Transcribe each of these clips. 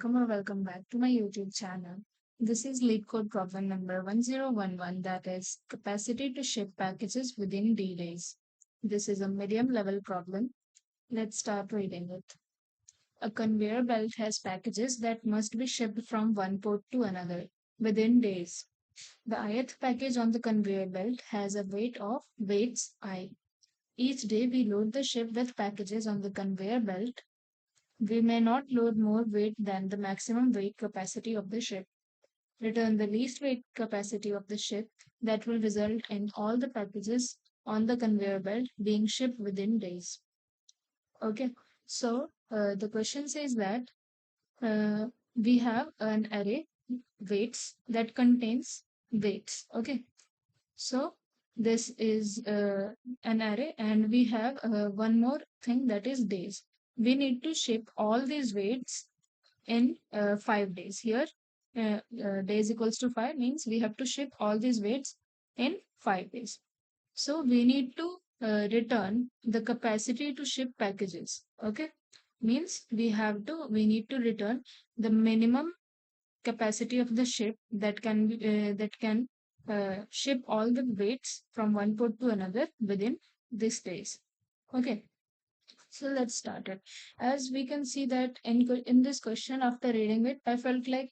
welcome or welcome back to my YouTube channel. This is Leetcode problem number 1011, that is capacity to ship packages within D days. This is a medium level problem. Let's start reading it. A conveyor belt has packages that must be shipped from one port to another within days. The ith package on the conveyor belt has a weights I. Each day we load the ship with packages on the conveyor belt. We may not load more weight than the maximum weight capacity of the ship. Return the least weight capacity of the ship that will result in all the packages on the conveyor belt being shipped within days. Okay, so the question says that we have an array weights that contains weights. Okay, so this is an array, and we have one more thing, that is days. We need to ship all these weights in 5 days. Here, days equals to 5 means we have to ship all these weights in 5 days. So we need to return the capacity to ship packages. Okay, means we need to return the minimum capacity of the ship that can ship all the weights from one port to another within these days. Okay, so let's start it. As we can see that in this question, after reading it, I felt like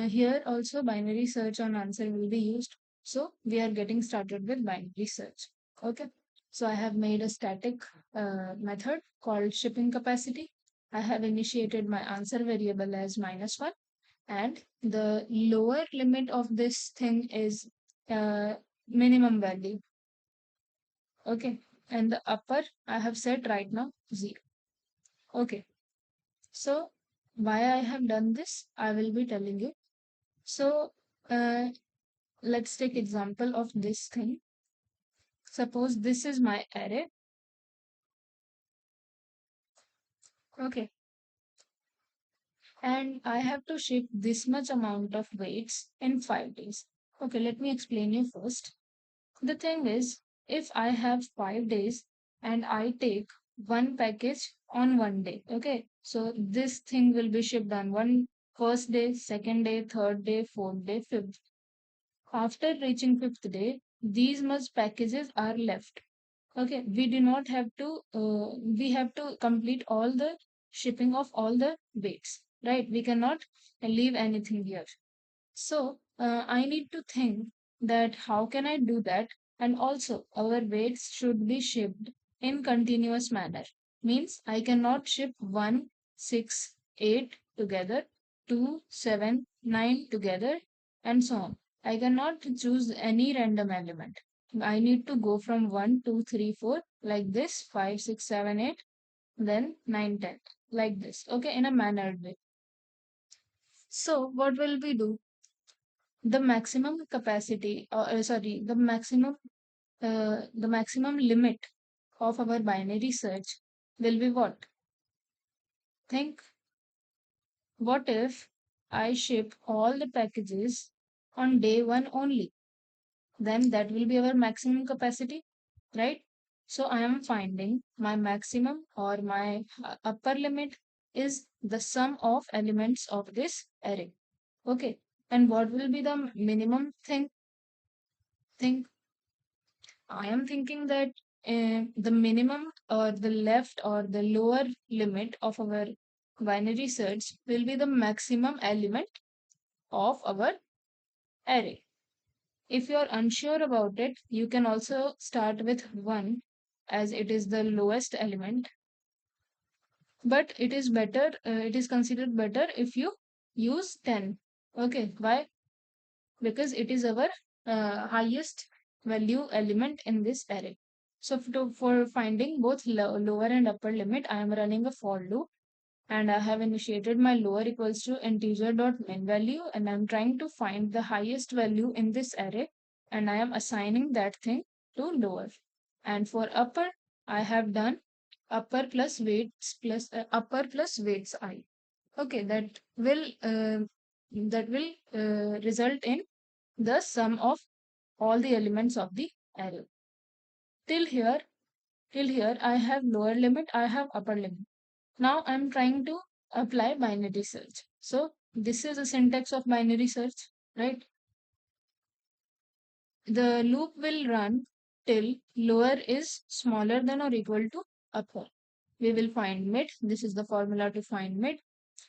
here also binary search on answer will be used. So we are getting started with binary search. Okay. So I have made a static method called shipping capacity. I have initiated my answer variable as -1, and the lower limit of this thing is minimum value. Okay, and the upper I have set right now 0. Okay, so why I have done this, I will be telling you. So uh, let's take example of this thing. Suppose this is my array. Okay, and I have to ship this much amount of weights in 5 days. Okay, let me explain you first. The thing is, if I have 5 days and I take one package on one day, okay, so this thing will be shipped on one first day, second day, third day, fourth day, fifth. After reaching fifth day, these much packages are left. Okay, we do not have to, we have to complete all the shipping of all the weights, right? We cannot leave anything here. So I need to think that how can I do that? And also our weights should be shipped in continuous manner. Means I cannot ship 1, 6, 8 together, 2, 7, 9 together, and so on. I cannot choose any random element. I need to go from 1, 2, 3, 4 like this, 5, 6, 7, 8, then 9, 10 like this. Okay, in a mannered way. So what will we do? The maximum capacity, sorry, the maximum limit of our binary search will be what? Think, what if I ship all the packages on day one only? Then that will be our maximum capacity, right? So I am finding my maximum or my upper limit is the sum of elements of this array. Okay. And what will be the minimum thing? Think I am thinking that the minimum or the left or the lower limit of our binary search will be the maximum element of our array. If you are unsure about it, you can also start with 1 as it is the lowest element. But it is better, it is considered better if you use 10. Okay, why? Because it is our highest value element in this array. So for finding both lower and upper limit, I am running a for loop, and I have initiated my lower equals to integer dot min value, and I'm trying to find the highest value in this array, and I am assigning that thing to lower. And for upper, I have done upper plus weights I. Okay, that will result in the sum of all the elements of the array. Till here, till here, I have lower limit, I have upper limit. Now I'm trying to apply binary search. So this is the syntax of binary search, right? The loop will run till lower is smaller than or equal to upper. We will find mid. This is the formula to find mid.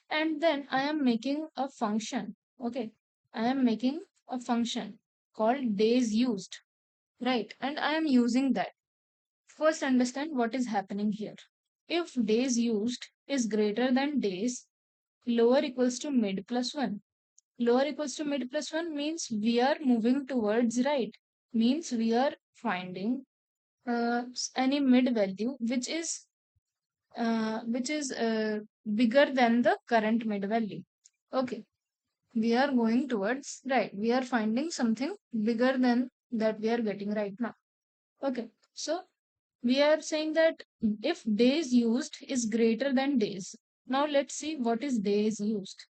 And then I am making a function. Okay. I am making a function called days used. Right. And I am using that. First, understand what is happening here. If days used is greater than days, lower equals to mid plus 1. Lower equals to mid plus 1 means we are moving towards right. Means we are finding any mid value which is bigger than the current mid value. Okay, we are going towards right. We are finding something bigger than that we are getting right now. Okay, so we are saying that if days used is greater than days. Now let's see what is days used.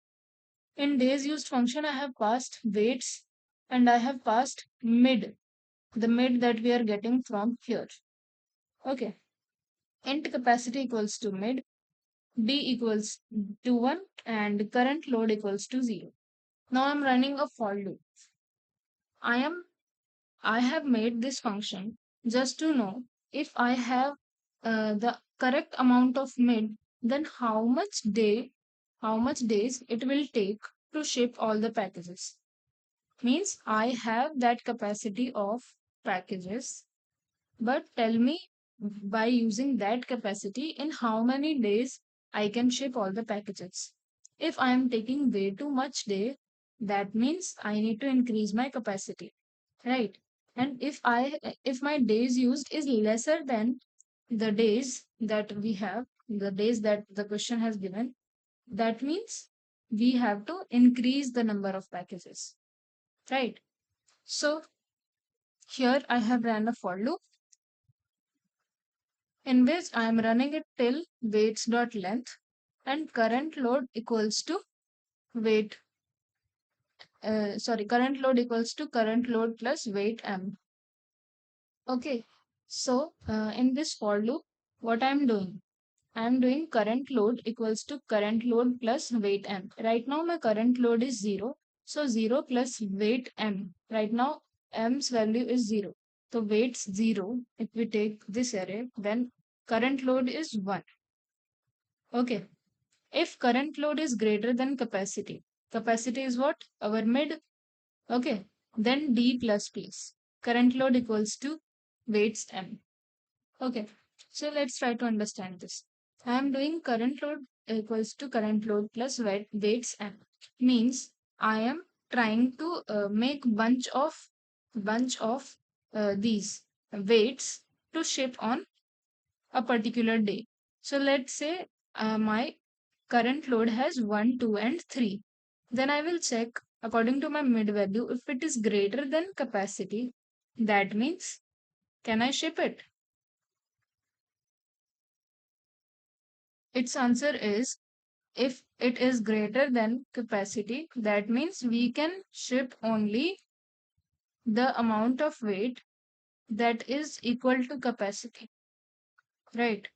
In days used function, I have passed weights and I have passed mid, the mid that we are getting from here. Okay, int capacity equals to mid, d equals to 1 and current load equals to 0. Now I'm running a for loop. I am I have made this function just to know if I have the correct amount of mid, then how much days it will take to ship all the packages. Means I have that capacity of packages, but tell me by using that capacity in how many days I can ship all the packages. If I am taking way too much day, that means I need to increase my capacity, right? And if my days used is lesser than the days that we have, the days that the question has given, that means we have to increase the number of packages, right? So here I have ran a for loop in which I am running it till waits.length and current load equals to wait current load equals to current load plus wait m. Okay, so in this for loop, what I'm doing? I'm doing current load equals to current load plus wait m. Right now my current load is 0. So 0 plus wait m. Right now m's value is 0. So waits 0. If we take this array, then current load is 1. Okay. If current load is greater than capacity, capacity is what? Our mid. Okay. Then d plus plus. Current load equals to waits m. Okay, so let's try to understand this. I am doing current load equals to current load plus weights m. Means I am trying to make bunch of these weights to ship on a particular day. So let's say my current load has 1, 2, and 3. Then I will check according to my mid value if it is greater than capacity. That means can I ship it? Its answer is if it is greater than capacity, that means we can ship only the amount of weight that is equal to capacity, right?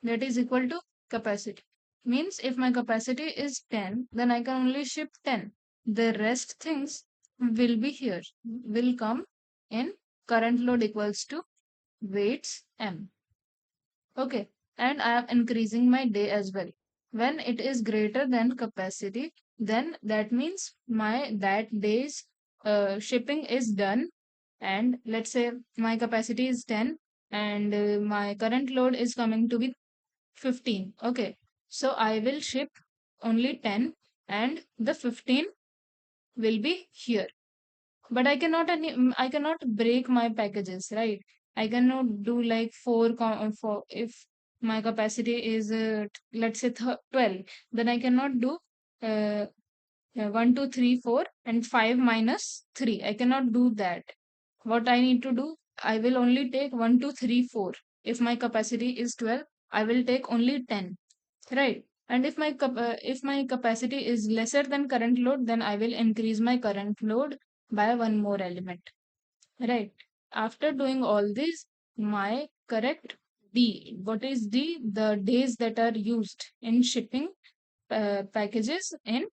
That is equal to capacity. Means if my capacity is 10, then I can only ship 10. The rest things will be here, will come in current load equals to weights M. Okay, and I am increasing my day as well. When it is greater than capacity, then that means my that day's shipping is done. And let's say my capacity is 10 and my current load is coming to be 15. Okay, so I will ship only 10 and the 15 will be here, but I cannot break my packages, right? I cannot do like four if my capacity is let's say 12, then I cannot do uh, 1 2 3 4 and 5 minus 3. I cannot do that. What I need to do, I will only take 1 2 3 4. If my capacity is 12, I will take only 10, right? And if my capacity is lesser than current load, then I will increase my current load by one more element, right? After doing all this, my correct D, what is D? The days that are used in shipping packages in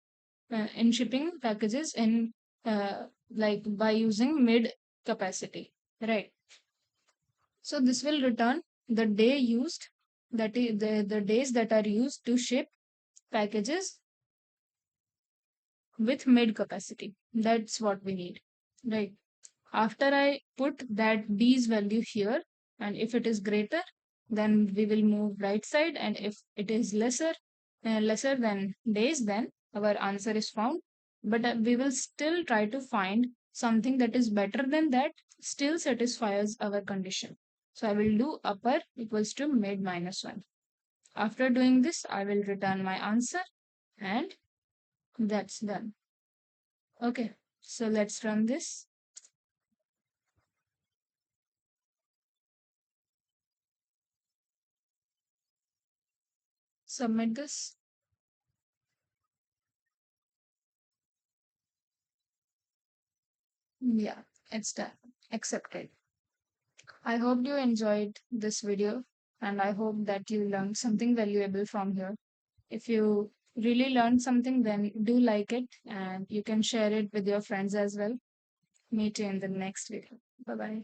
in shipping packages in like by using mid capacity, right? So this will return the day used, that is the days that are used to ship packages with mid capacity. That's what we need, right? After I put that d's value here, and if it is greater, then we will move right side, and if it is lesser than days, then our answer is found. But we will still try to find something that is better than that, still satisfies our condition. So I will do upper equals to mid minus 1. After doing this, I will return my answer, and that's done. Okay, so let's run this. Submit this. Yeah, it's done. Accepted. I hope you enjoyed this video, and I hope that you learned something valuable from here. If you really learned something, then do like it, and you can share it with your friends as well. Meet you in the next video. Bye bye.